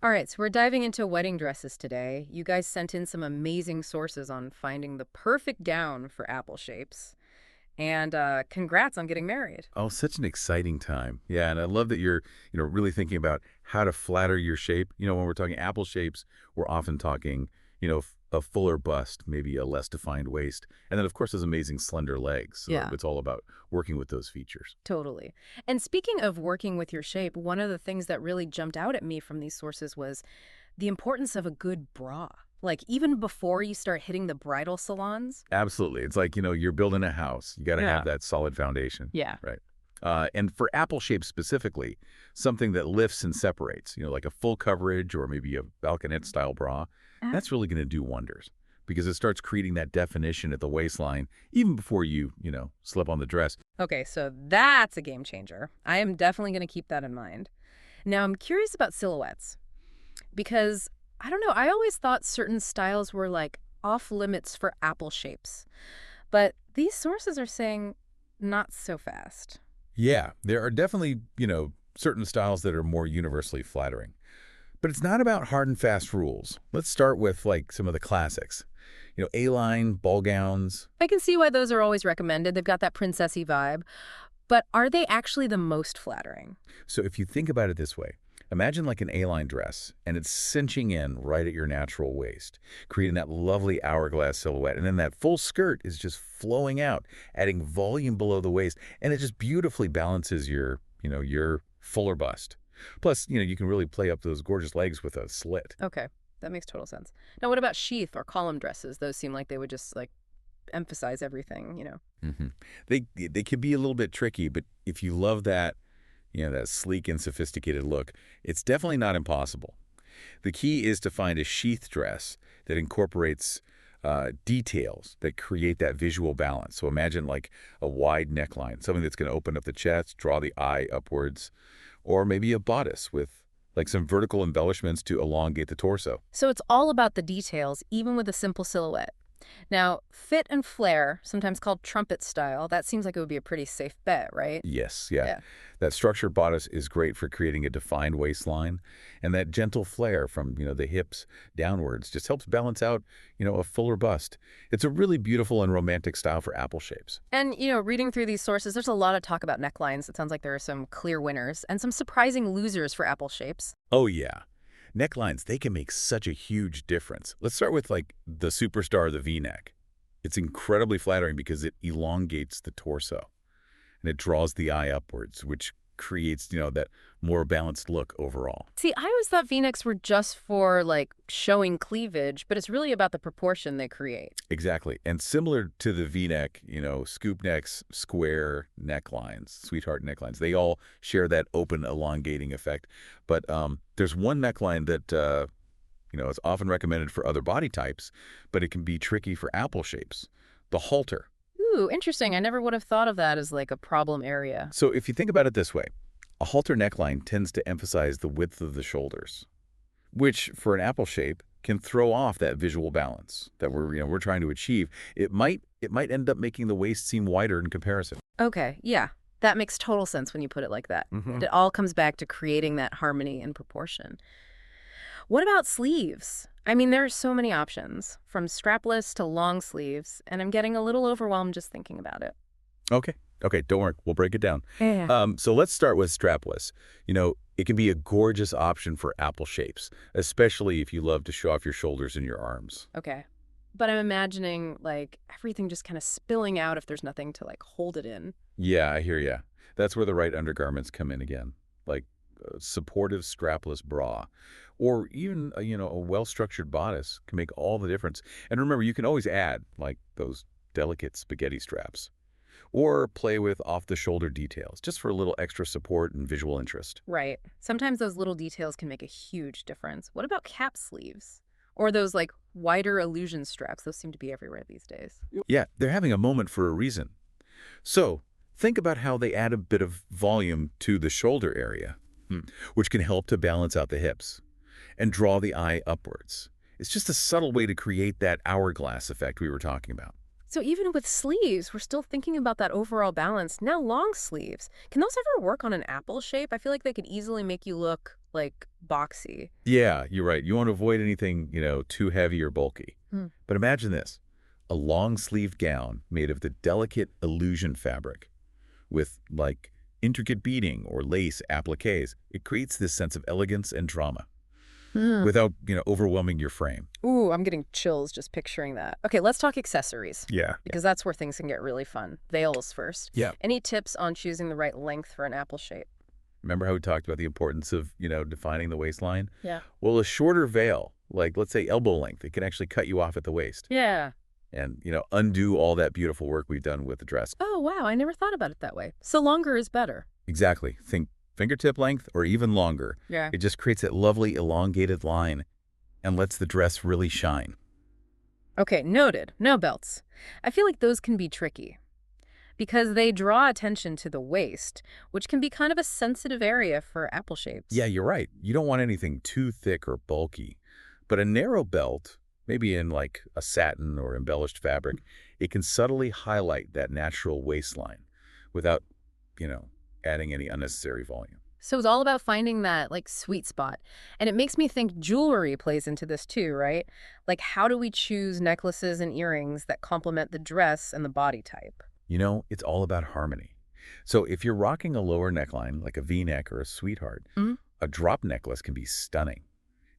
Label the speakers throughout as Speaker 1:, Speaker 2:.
Speaker 1: All right, so we're diving into wedding dresses today. You guys sent in some amazing sources on finding the perfect gown for apple shapes. And congrats on getting married.
Speaker 2: Oh, such an exciting time. Yeah, and I love that you're, really thinking about how to flatter your shape. When we're talking apple shapes, we're often talking, a fuller bust, maybe a less defined waist, and then of course those amazing slender legs. So
Speaker 1: Yeah,
Speaker 2: it's all about working with those features.
Speaker 1: totally. And speaking of working with your shape, one of the things that really jumped out at me from these sources was the importance of a good bra. Like, even before you start hitting the bridal salons.
Speaker 2: Absolutely. It's like, you're building a house. You got to have
Speaker 1: Yeah.
Speaker 2: that solid foundation,
Speaker 1: Yeah.
Speaker 2: right? And for apple shape specifically, something that lifts and separates, like a full coverage or maybe a balconette style bra, that's really going to do wonders because it starts creating that definition at the waistline even before you slip on the dress.
Speaker 1: Okay, so that's a game changer. I am definitely going to keep that in mind. Now, I'm curious about silhouettes because I don't know, I always thought certain styles were like off limits for apple shapes. But these sources are saying not so fast.
Speaker 2: Yeah, there are definitely certain styles that are more universally flattering. But it's not about hard and fast rules. Let's start with like some of the classics. A-line, ball gowns.
Speaker 1: I can see why those are always recommended. They've got that princessy vibe. But are they actually the most flattering?
Speaker 2: So if you think about it this way, imagine like an A-line dress, and it's cinching in right at your natural waist, creating that lovely hourglass silhouette. And then that full skirt is just flowing out, adding volume below the waist, and it just beautifully balances your fuller bust. Plus you can really play up those gorgeous legs with a slit.
Speaker 1: Okay, that makes total sense. Now, what about sheath or column dresses? Those seem like they would just like emphasize everything.
Speaker 2: hmm They can be a little bit tricky, but if you love that sleek and sophisticated look, it's definitely not impossible. The key is to find a sheath dress that incorporates details that create that visual balance. So imagine like a wide neckline, something that's going to open up the chest, draw the eye upwards, or maybe a bodice with like some vertical embellishments to elongate the torso.
Speaker 1: So it's all about the details, even with a simple silhouette. Now, fit and flare, sometimes called trumpet style, that seems like it would be a pretty safe bet, right?
Speaker 2: Yes, yeah.
Speaker 1: Yeah.
Speaker 2: That structured bodice is great for creating a defined waistline, and that gentle flare from the hips downwards just helps balance out a fuller bust. It's a really beautiful and romantic style for apple shapes.
Speaker 1: And reading through these sources, there's a lot of talk about necklines. It sounds like there are some clear winners and some surprising losers for apple shapes.
Speaker 2: Oh yeah. Necklines, they can make such a huge difference. Let's start with like the superstar, the V-neck. It's incredibly flattering because it elongates the torso and it draws the eye upwards, which creates that more balanced look overall.
Speaker 1: See, I always thought V-necks were just for, like, showing cleavage, but it's really about the proportion they create.
Speaker 2: Exactly. And similar to the V-neck scoop necks, square necklines, sweetheart necklines, they all share that open elongating effect. But there's one neckline that is often recommended for other body types, but it can be tricky for apple shapes. The halter.
Speaker 1: Ooh, interesting. I never would have thought of that as, like, a problem area.
Speaker 2: So if you think about it this way, a halter neckline tends to emphasize the width of the shoulders, which for an apple shape can throw off that visual balance that we're trying to achieve. It might end up making the waist seem wider in comparison.
Speaker 1: Okay, yeah. That makes total sense when you put it like that.
Speaker 2: hmm
Speaker 1: It all comes back to creating that harmony and proportion. What about sleeves? I mean, there are so many options, from strapless to long sleeves, and I'm getting a little overwhelmed just thinking about it.
Speaker 2: Okay. Okay, don't worry. We'll break it down.
Speaker 1: Yeah.
Speaker 2: So let's start with strapless. It can be a gorgeous option for apple shapes, especially if you love to show off your shoulders and your arms.
Speaker 1: Okay. But I'm imagining, like, everything just kind of spilling out if there's nothing to, like, hold it in.
Speaker 2: Yeah, I hear ya. That's where the right undergarments come in again, like a supportive strapless bra, or even a well-structured bodice can make all the difference. And remember, you can always add like those delicate spaghetti straps, or play with off-the-shoulder details just for a little extra support and visual interest.
Speaker 1: Right. Sometimes those little details can make a huge difference. What about cap sleeves? Or those, like, wider illusion straps? Those seem to be everywhere these days.
Speaker 2: Yeah, they're having a moment for a reason. So think about how they add a bit of volume to the shoulder area, which can help to balance out the hips and draw the eye upwards. It's just a subtle way to create that hourglass effect we were talking about.
Speaker 1: So even with sleeves, we're still thinking about that overall balance. Now long sleeves. Can those ever work on an apple shape? I feel like they could easily make you look like, boxy.
Speaker 2: Yeah, you're right. You want to avoid anything, too heavy or bulky.
Speaker 1: Hmm.
Speaker 2: But imagine this, a long-sleeved gown made of the delicate illusion fabric with, like, intricate beading or lace appliques. It creates this sense of elegance and drama
Speaker 1: Hmm.
Speaker 2: without, overwhelming your frame.
Speaker 1: Ooh, I'm getting chills just picturing that. Okay, let's talk accessories,
Speaker 2: Yeah.
Speaker 1: because that's where things can get really fun. Veils first.
Speaker 2: Yeah.
Speaker 1: Any tips on choosing the right length for an apple shape?
Speaker 2: Remember how we talked about the importance of, defining the waistline?
Speaker 1: Yeah.
Speaker 2: Well, a shorter veil, like let's say elbow length, it can actually cut you off at the waist
Speaker 1: Yeah.
Speaker 2: and, undo all that beautiful work we've done with the dress.
Speaker 1: Oh, wow, I never thought about it that way. So longer is better.
Speaker 2: Exactly. Think fingertip length or even longer.
Speaker 1: Yeah.
Speaker 2: It just creates that lovely elongated line and lets the dress really shine.
Speaker 1: Okay, noted. No belts. I feel like those can be tricky because they draw attention to the waist, which can be kind of a sensitive area for apple
Speaker 2: Yeah,
Speaker 1: shapes.
Speaker 2: you're right. You don't want anything too thick or bulky. But a narrow belt, maybe in like a satin or embellished fabric, it can subtly highlight that natural waistline without, you know, adding any unnecessary volume.
Speaker 1: So it's all about finding that like sweet spot. And it makes me think jewelry plays into this too, right? Like how do we choose necklaces and earrings that complement the dress and the body type?
Speaker 2: It's all about harmony. So if you're rocking a lower neckline, like a V-neck or a sweetheart,
Speaker 1: Mm.
Speaker 2: a drop necklace can be stunning.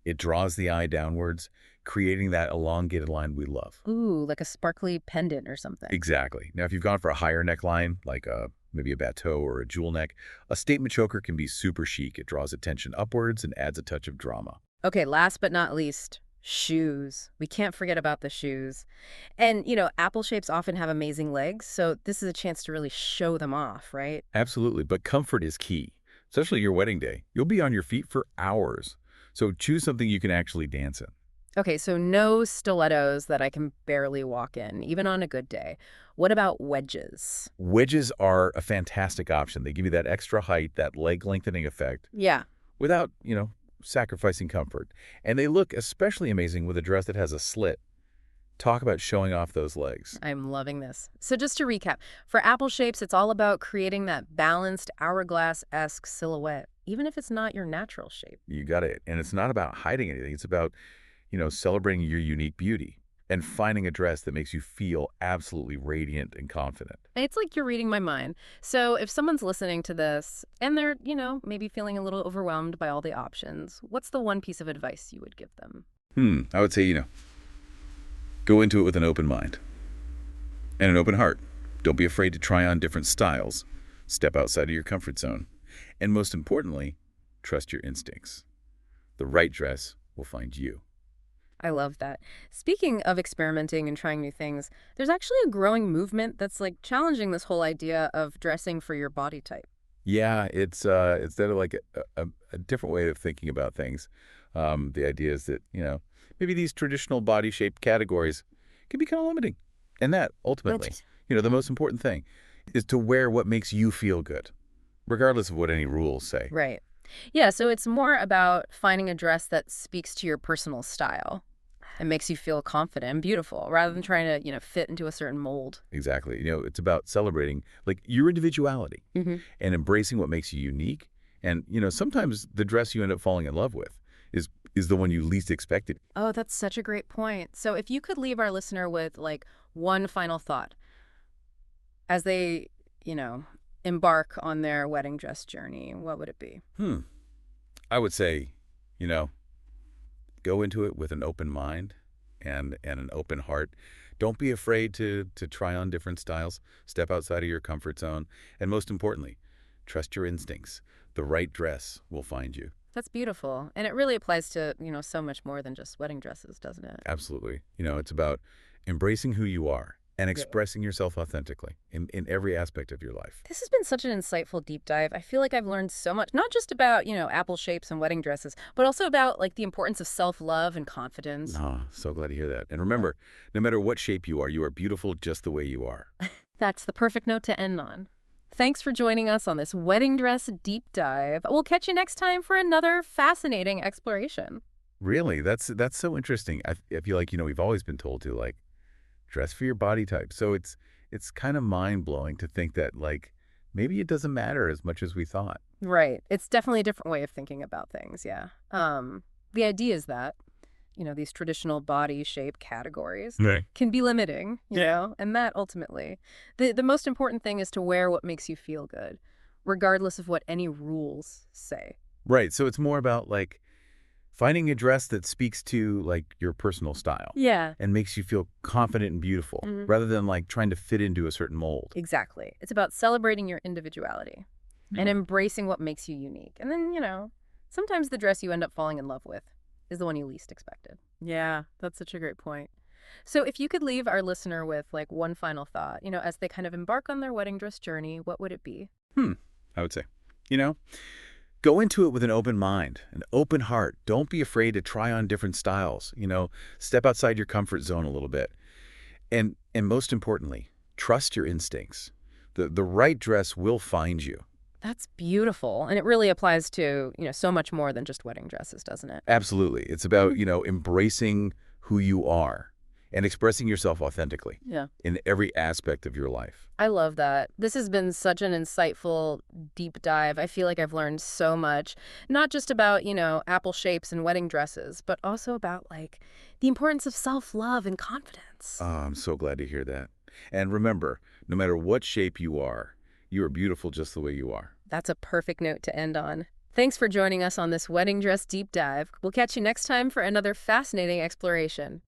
Speaker 2: It draws the eye downwards, creating that elongated line we love.
Speaker 1: Ooh, like a sparkly pendant or something.
Speaker 2: Exactly. Now, if you've gone for a higher neckline, like maybe a bateau or a jewel neck, a statement choker can be super chic. It draws attention upwards and adds a touch of drama.
Speaker 1: Okay, last but not least, shoes. We can't forget about the shoes. And, apple shapes often have amazing legs, so this is a chance to really show them off, right?
Speaker 2: Absolutely, but comfort is key, especially your wedding day. You'll be on your feet for hours, so choose something you can actually dance in.
Speaker 1: Okay, so no stilettos that I can barely walk in, even on a good day. What about wedges?
Speaker 2: Wedges are a fantastic option. They give you that extra height, that leg lengthening effect,
Speaker 1: Yeah,
Speaker 2: without, sacrificing comfort. And they look especially amazing with a dress that has a slit. Talk about showing off those legs.
Speaker 1: I'm loving this. So just to recap, for apple shapes, it's all about creating that balanced hourglass-esque silhouette, even if it's not your natural shape.
Speaker 2: You got it. And it's not about hiding anything. It's about, celebrating your unique beauty and finding a dress that makes you feel absolutely radiant and confident.
Speaker 1: It's like you're reading my mind. So if someone's listening to this and they're, maybe feeling a little overwhelmed by all the options, what's the one piece of advice you would give them?
Speaker 2: I would say, go into it with an open mind and an open heart. Don't be afraid to try on different styles. Step outside of your comfort zone. And most importantly, trust your instincts. The right dress will find you.
Speaker 1: I love that. Speaking of experimenting and trying new things, there's actually a growing movement that's like challenging this whole idea of dressing for your body type.
Speaker 2: Yeah, it's sort of like a different way of thinking about things. The idea is that, maybe these traditional body shape categories can be kind of limiting. And that ultimately, the most important thing is to wear what makes you feel good, regardless of what any rules say.
Speaker 1: Right. Yeah, so it's more about finding a dress that speaks to your personal style and makes you feel confident and beautiful rather than trying to, fit into a certain mold.
Speaker 2: Exactly. It's about celebrating like your individuality
Speaker 1: Hmm.
Speaker 2: and embracing what makes you unique. And, sometimes the dress you end up falling in love with is the one you least expected.
Speaker 1: Oh, that's such a great point. So if you could leave our listener with like one final thought as they, you know, embark on their wedding dress journey, what would it be?
Speaker 2: I would say, you know, go into it with an open mind and an open heart. Don't be afraid to try on different styles. Step outside of your comfort zone. And most importantly, trust your instincts. The right dress will find you.
Speaker 1: That's beautiful. And it really applies to, so much more than just wedding dresses, doesn't it?
Speaker 2: Absolutely. It's about embracing who you are and
Speaker 1: Yeah.
Speaker 2: expressing yourself authentically in every aspect of your life.
Speaker 1: This has been such an insightful deep dive. I feel like I've learned so much, not just about, apple shapes and wedding dresses, but also about like the importance of self-love and confidence.
Speaker 2: Oh, so glad to hear that. And remember, no matter what shape you are beautiful just the way you are.
Speaker 1: That's the perfect note to end on. Thanks for joining us on this wedding dress deep dive. We'll catch you next time for another fascinating exploration.
Speaker 2: Really, that's so interesting. I feel like, we've always been told to like dress for your body type. So it's kind of mind-blowing to think that like maybe it doesn't matter as much as we thought.
Speaker 1: Right. It's definitely a different way of thinking about things, yeah. The idea is that, these traditional body shape categories
Speaker 2: Right.
Speaker 1: can be limiting, and that ultimately, the most important thing is to wear what makes you feel good, regardless of what any rules say.
Speaker 2: Right. So it's more about like finding a dress that speaks to like your personal style
Speaker 1: Yeah.
Speaker 2: and makes you feel confident and beautiful
Speaker 1: Mhm.
Speaker 2: rather than like trying to fit into a certain mold.
Speaker 1: Exactly. It's about celebrating your individuality and
Speaker 2: Yeah.
Speaker 1: embracing what makes you unique. And then, sometimes the dress you end up falling in love with is the one you least expected. Yeah, that's such a great point. So if you could leave our listener with like one final thought, as they kind of embark on their wedding dress journey, what would it be?
Speaker 2: Hmm. I would say, you know, go into it with an open mind, an open heart. Don't be afraid to try on different styles. Step outside your comfort zone a little bit. And most importantly, trust your instincts. The right dress will find you.
Speaker 1: That's beautiful. And it really applies to, so much more than just wedding dresses, doesn't it?
Speaker 2: Absolutely. It's about, embracing who you are and expressing yourself authentically
Speaker 1: Yeah.
Speaker 2: in every aspect of your life.
Speaker 1: I love that. This has been such an insightful deep dive. I feel like I've learned so much, not just about, apple shapes and wedding dresses, but also about like the importance of self-love and confidence.
Speaker 2: Oh, I'm so glad to hear that. And remember, no matter what shape you are beautiful just the way you are.
Speaker 1: That's a perfect note to end on. Thanks for joining us on this wedding dress deep dive. We'll catch you next time for another fascinating exploration.